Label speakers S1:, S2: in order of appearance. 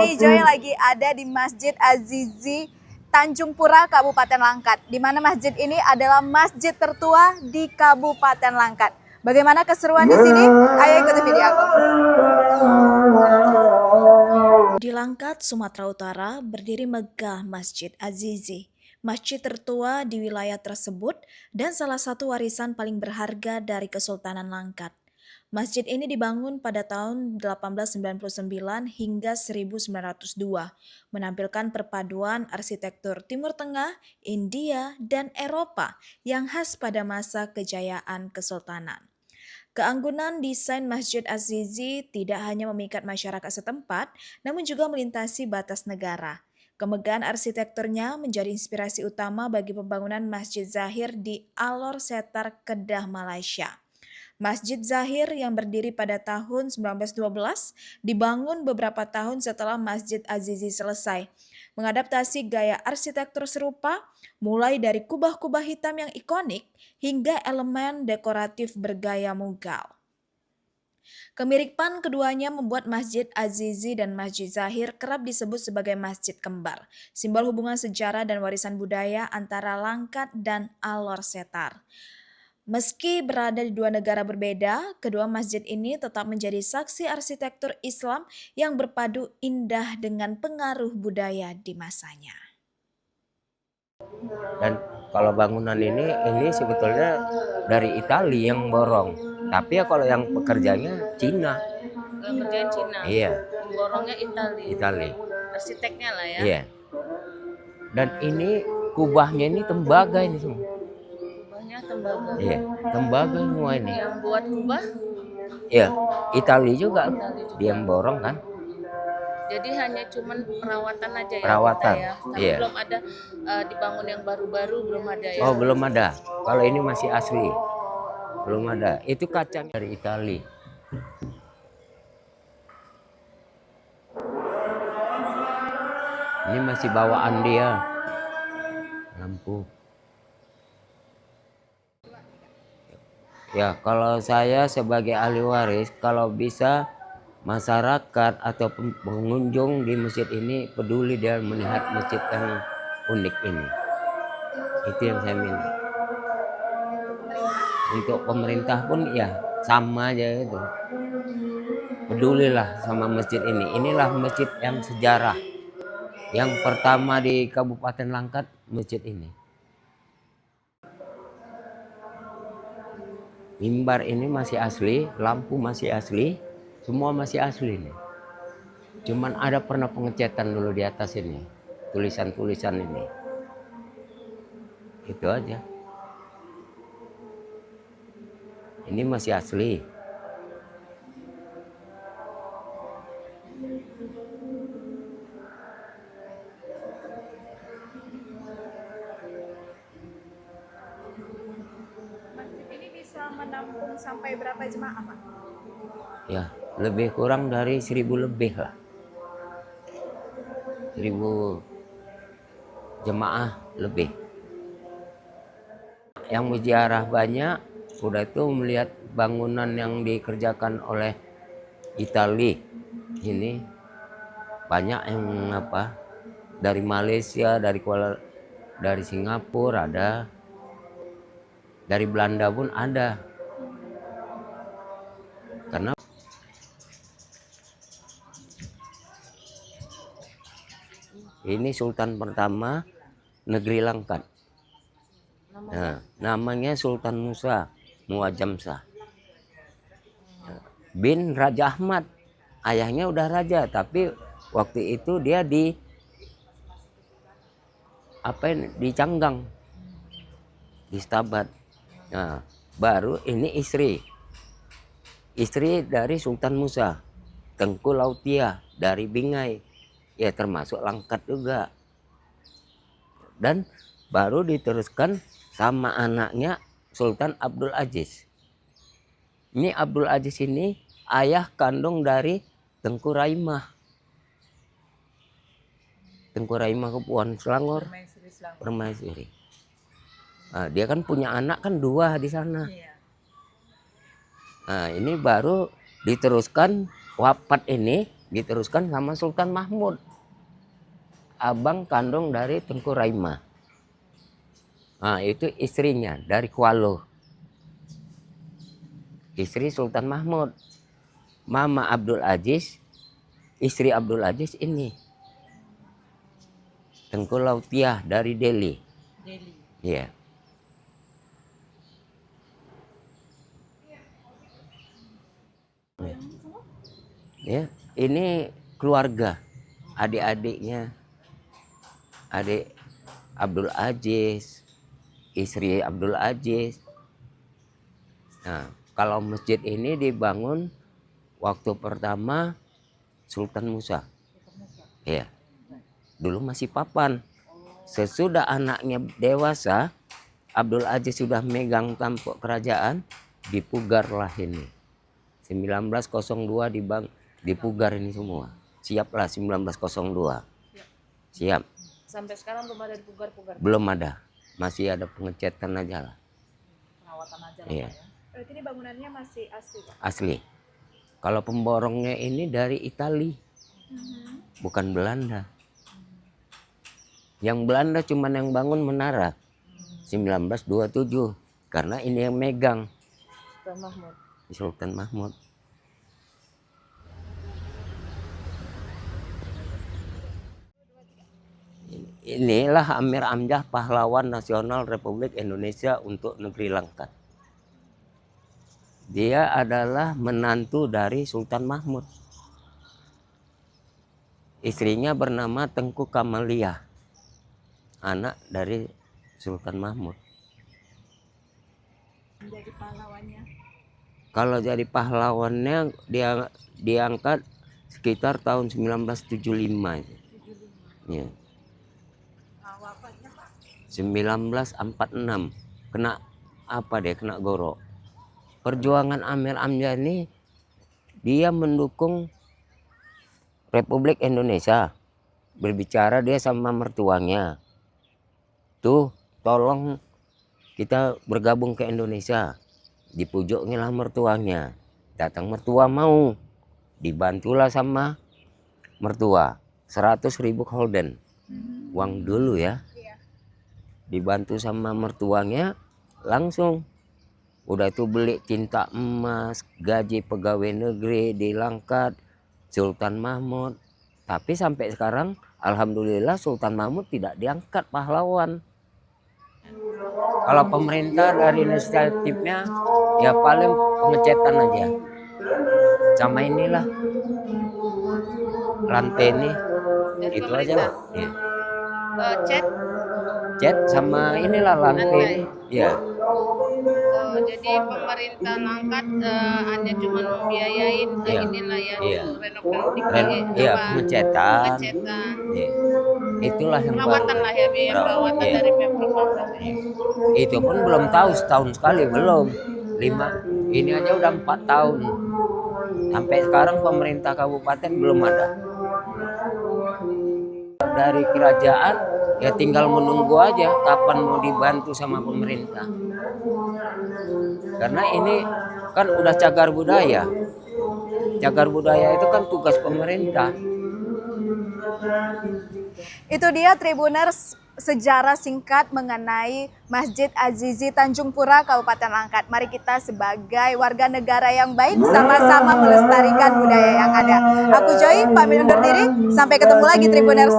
S1: ini Joy lagi ada di Masjid Az-Zizi Tanjung Pura, Kabupaten Langkat. Di mana masjid ini adalah masjid tertua di Kabupaten Langkat. Bagaimana keseruan di sini? Ayo ikuti video aku. Di Langkat, Sumatera Utara, berdiri megah Masjid Az-Zizi. Masjid tertua di wilayah tersebut dan salah satu warisan paling berharga dari Kesultanan Langkat. Masjid ini dibangun pada tahun 1899 hingga 1902, menampilkan perpaduan arsitektur Timur Tengah, India, dan Eropa yang khas pada masa kejayaan Kesultanan. Keanggunan desain Masjid Az-Zizi tidak hanya memikat masyarakat setempat, namun juga melintasi batas negara. Kemegahan arsitekturnya menjadi inspirasi utama bagi pembangunan Masjid Zahir di Alor Setar, Kedah, Malaysia. Masjid Zahir yang berdiri pada tahun 1912 dibangun beberapa tahun setelah Masjid Az-Zizi selesai. Mengadaptasi gaya arsitektur serupa, mulai dari kubah-kubah hitam yang ikonik hingga elemen dekoratif bergaya Mughal. Kemiripan keduanya membuat Masjid Az-Zizi dan Masjid Zahir kerap disebut sebagai masjid kembar, simbol hubungan sejarah dan warisan budaya antara Langkat dan Alor Setar. Meski berada di dua negara berbeda, kedua masjid ini tetap menjadi saksi arsitektur Islam yang berpadu indah dengan pengaruh budaya di masanya.
S2: Dan kalau bangunan ini sebetulnya dari Italia yang borong. Tapi ya kalau yang pekerjanya Cina.
S3: Yang kerjaan Cina.
S2: Iya.
S3: Borongnya Italia. Arsiteknya lah ya.
S2: Iya. Dan ini kubahnya ini tembaga ini semua.
S3: Tembaga.
S2: Iya, tembaga semua ini.
S3: Yang buat kubah?
S2: Iya, Italia juga. Dia yang borong kan.
S3: Jadi hanya cuman perawatan aja ya.
S2: Perawatan.
S3: Ya. Tapi
S2: iya.
S3: Belum ada dibangun yang baru-baru, belum ada ya.
S2: Oh, belum ada. Kalau ini masih asli. Belum ada. Itu kacanya dari Italia. Ini masih bawaan dia. Lampu. Ya, kalau saya sebagai ahli waris, kalau bisa masyarakat atau pengunjung di masjid ini peduli dia melihat masjid yang unik ini. Itu yang saya minta. Untuk pemerintah pun ya sama aja itu. Pedulilah sama masjid ini. Inilah masjid yang sejarah. Yang pertama di Kabupaten Langkat, masjid ini. Mimbar ini masih asli, lampu masih asli, semua masih asli nih. Cuman ada pernah pengecatan dulu di atas ini, tulisan-tulisan ini. Itu aja. Ini masih asli.
S1: Menampung sampai berapa jemaah, Pak?
S2: Ya, lebih kurang dari 1000 lebih lah. 1000 jemaah lebih. Yang ziarah banyak, udah itu melihat bangunan yang dikerjakan oleh Italia. Ini banyak yang dari Malaysia, dari Singapura ada, dari Belanda pun ada. Karena ini Sultan pertama negeri Langkat. Nah, namanya Sultan Musa Muazzam bin Raja Ahmad. Ayahnya udah raja, tapi waktu itu dia di Canggang, di Stabat. Nah, baru ini istri dari Sultan Musa, Tengku Lautia dari Bingai, ya termasuk Langkat juga. Dan baru diteruskan sama anaknya Sultan Abdul Aziz. Ini Abdul Aziz ini ayah kandung dari Tengku Raimah. Tengku Raimah Kepuan Selangor, Permaisuri. Nah, dia kan punya anak kan 2 di sana. Nah, ini baru diteruskan wafat ini diteruskan sama Sultan Mahmud, abang kandung dari Tengku Raima. Nah, itu istrinya dari Kualo. Istri Sultan Mahmud. Mama Abdul Aziz, istri Abdul Aziz ini. Tengku Lautiah dari Delhi. Iya. Ya, ini keluarga, adik-adiknya, adik Abdul Aziz, istri Abdul Aziz. Nah, kalau masjid ini dibangun waktu pertama Sultan Musa. Ya, dulu masih papan. Sesudah anaknya dewasa, Abdul Aziz sudah megang tampuk kerajaan, dipugarlah ini. 1902 dipugar ini semua. Siaplah 1902. Siap.
S3: Sampai sekarang belum ada dipugar-pugar.
S2: Belum ada. Masih ada pengecatan aja lah.
S3: Perawatan aja lah.
S2: Iya.
S3: Ya.
S1: Berarti ini bangunannya masih asli, Pak?
S2: Asli. Kalau pemborongnya ini dari Itali. Bukan Belanda. Yang Belanda cuma yang bangun menara. 1927. Karena ini yang megang.
S3: Sultan Mahmud.
S2: Sultan Mahmud. Inilah Amir Hamzah, pahlawan nasional Republik Indonesia untuk negeri Langkat. Dia adalah menantu dari Sultan Mahmud. Istrinya bernama Tengku Kamalia, anak dari Sultan Mahmud.
S1: Menjadi pahlawannya.
S2: Kalau jadi pahlawannya dia diangkat sekitar tahun 1975. Ya. 1946 kena apa deh, kena goro. Perjuangan Amir Hamzah ini dia mendukung Republik Indonesia. Berbicara dia sama mertuanya, tuh tolong kita bergabung ke Indonesia. Dipujukilah mertuanya, datang mertua mau, dibantulah sama mertua 100.000 gulden, uang dulu ya. Dibantu sama mertuanya, langsung udah itu beli tinta emas, gaji pegawai negeri di Langkat, Sultan Mahmud. Tapi sampai sekarang alhamdulillah Sultan Mahmud tidak diangkat pahlawan. Kalau pemerintah dari inisiatifnya ya paling pengecetan aja. Sama inilah lantai ini,
S3: Dari
S2: itu aja lah. Ya. Cat sama inilah lantai. Ya.
S3: Jadi pemerintah Langkat hanya cuma membiayain inilah ya,
S2: pengecetan. Ya. Itulah yang
S3: perawatan
S2: baru.
S3: lah ya, biaya perawatan dari Pemprov.
S2: Itu pun belum tahu, setahun sekali belum. Ini aja udah 4 tahun. Sampai sekarang pemerintah kabupaten belum ada. Dari kerajaan ya tinggal menunggu aja kapan mau dibantu sama pemerintah. Karena ini kan udah cagar budaya. Cagar budaya itu kan tugas pemerintah.
S1: Itu dia Tribuners, sejarah singkat mengenai Masjid Azizi Tanjung Pura, Kabupaten Langkat. Mari kita sebagai warga negara yang baik sama-sama melestarikan budaya yang ada. Aku Joy, pamit undur diri. Sampai ketemu lagi Tribuners.